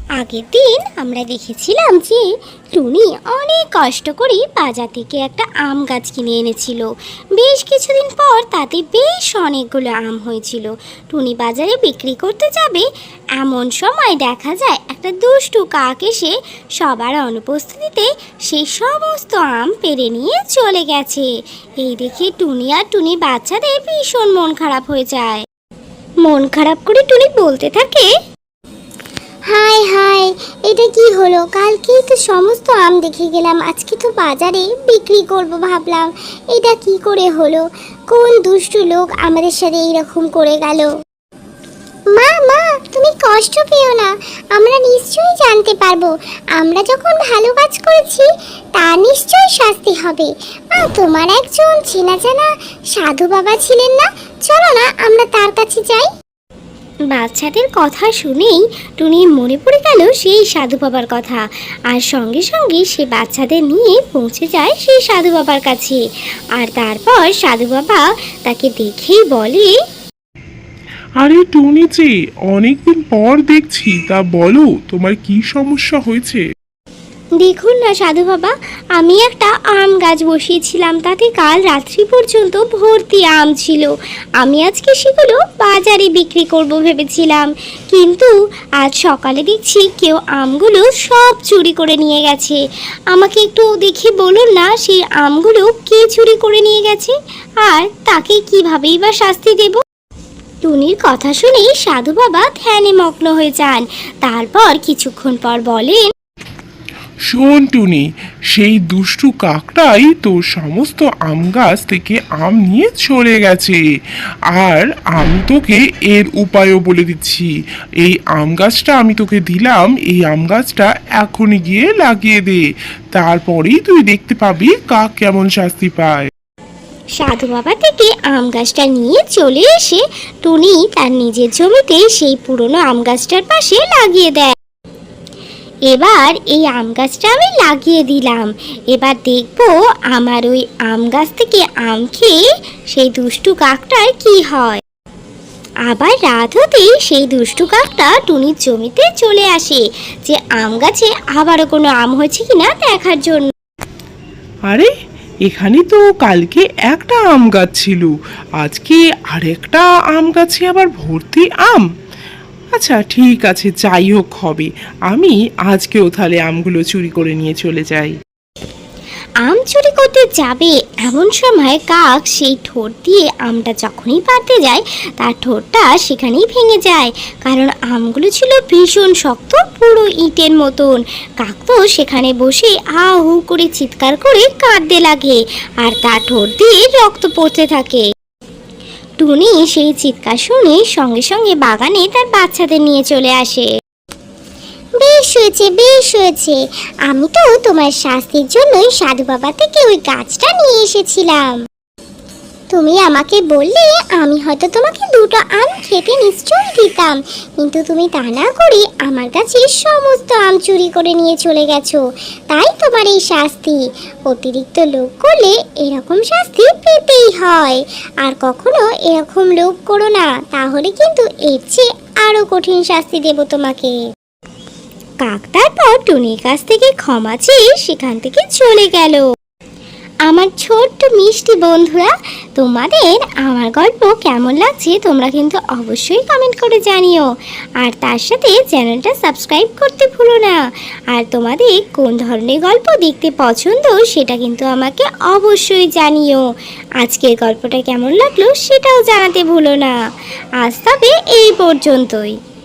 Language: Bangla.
আগের দিন আমরা দেখেছিলাম যে টুনি অনেক কষ্ট করে বাজার থেকে একটা আম গাছ কিনে এনেছিল। বেশ কিছুদিন পর তাতে বেশ অনেকগুলো আম হয়েছিল। টুনি বাজারে বিক্রি করতে যাবে, এমন সময় দেখা যায় একটা দুষ্টু কাক এসে সবার অনুপস্থিতিতে সেই সমস্ত আম পেড়ে নিয়ে চলে গেছে। এই দেখে টুনি আর টুনি বাচ্চাদের ভীষণ মন খারাপ হয়ে যায়। মন খারাপ করে টুনি বলতে থাকে, হায় হায়, এটা কি হলো? কালকেই তো সমস্ত আম দেখে গেলাম, আজকে তো বাজারে বিক্রি করব ভাবলাম, এটা কি করে হলো? কোন দুষ্টু লোক আমাদের সাথে এইরকম করে গেল? মা মা, তুমি কষ্ট পেও না, আমরা নিশ্চয়ই জানতে পারবো। আমরা যখন ভালো কাজ করেছি তার নিশ্চয়ই শাস্তি হবে। তোমার একজন চেনা জানা সাধু বাবা ছিলেন না, চলো না আমরা তার কাছে যাই। বাচ্চাদের কথা শুনেই টুনির মনে পড়ে গেল সেই সাধু বাবার কথা, আর সঙ্গে সঙ্গে সে বাচ্চাদের নিয়ে পৌঁছে যায় সেই সাধু বাবার কাছে। আর তারপর সাধু বাবা তাকে দেখেই বলে, আরে টুনি যে, অনেকদিন পর দেখছি, তা বলো তোমার কি সমস্যা হয়েছে? দেখুন না সাধু বাবা, আমি একটা আম গাছ বসিয়েছিলাম, তাতে কাল রাত্রি পর্যন্ত ভর্তি আম ছিল। আমি আজকে সেগুলো বাজারে বিক্রি করব ভেবেছিলাম, কিন্তু আজ সকালে দেখছি কেউ আমগুলো সব চুরি করে নিয়ে গেছে। আমাকে একটু দেখে বলুন না সেই আমগুলো কে চুরি করে নিয়ে গেছে, আর তাকে কিভাবেই বা শাস্তি দেব। টুনির কথা শুনে সাধু বাবা ধ্যানে মগ্ন হয়ে যান। তারপর কিছুক্ষণ পর বলেন, শোন টুনি, সেই দুষ্টু কাকটাই তোর সমস্ত আম গাছ থেকে আম নিয়ে চলে গেছে। আর আমি তোকে এর উপায়ও বলে দিচ্ছি। এই আম গাছটা আমি তোকে দিলাম, এই আম গাছটা এখনই গিয়ে লাগিয়ে দে, তারপরেই তুই দেখতে পাবি কাক কেমন শাস্তি পায়। সাধু বাবা থেকে আম গাছটা নিয়ে চলে এসে টুনি তার নিজের জমিতে সেই পুরনো আম গাছটার পাশে লাগিয়ে দেয়। এবার এই আম গাছটা আমি লাগিয়ে দিলাম, এবার দেখবো আমার ওই আম গাছ থেকে আম খেয়ে সেই দুষ্টু কাকটার কি হয়। আবার রাত হতেই সেই দুষ্টু কাকটা টুনির জমিতে চলে আসে যে আম গাছে আবারও কোনো আম হয়েছে কিনা দেখার জন্য। আরে, এখানে তো কালকে একটা আম গাছ ছিল, আজকে আরেকটা আম গাছে আবার ভর্তি আম। আচ্ছা ঠিক আছে, যাই হোক হবে, আমি আজকেও তাহলে আমগুলো চুরি করে নিয়ে চলে যাই। আম চুরি করতে যাবে এমন সময় কাক সেই ঠোঁট দিয়ে আমটা যখনই পারতে যায় তার ঠোঁটটা সেখানেই ভেঙে যায়, কারণ আমগুলো ছিল ভীষণ শক্ত, পুরো ইটের মতন। কাক তো সেখানে বসে আ হু করে চিৎকার করে কাঁদতে লাগে, আর তার ঠোঁট দিয়ে রক্ত পড়তে থাকে। টুনি সেই চিৎকার শুনে সঙ্গে সঙ্গে বাগানে তার বাচ্চাদের নিয়ে চলে আসে। বেশ হয়েছে, বেশ হয়েছে, আমি তো তোমার শাস্তির জন্যই সাধু বাবা থেকে ওই গাছটা নিয়ে এসেছিলাম। তুমি আমাকে বললে আমি হয়তো তোমাকে দুটো আম খেতে নিশ্চয়ই দিতাম, কিন্তু তুমি তা না করে আমার কাছে সমস্ত আম চুরি করে নিয়ে চলে গেছো, তাই তোমার এই শাস্তি। অতিরিক্ত লোভ করলে এরকম শাস্তি পেতেই হয়। আর কখনো এরকম লোভ করো না, তাহলে কিন্তু এর চেয়ে আরো কঠিন শাস্তি দেব তোমাকে। কাক তারপর টুনির কাছ থেকে ক্ষমা চেয়ে সেখান থেকে চলে গেল। আমার ছোট্ট মিষ্টি বন্ধুরা, তোমাদের আমার গল্প কেমন লাগছে তোমরা কিন্তু অবশ্যই কমেন্ট করে জানিও, আর তার সাথে চ্যানেলটা সাবস্ক্রাইব করতে ভুলো না। আর তোমাদের কোন ধরনের গল্প দেখতে পছন্দ সেটা কিন্তু আমাকে অবশ্যই জানিও। আজকের গল্পটা কেমন লাগলো সেটাও জানাতে ভুলো না। আজ তবে এই পর্যন্তই।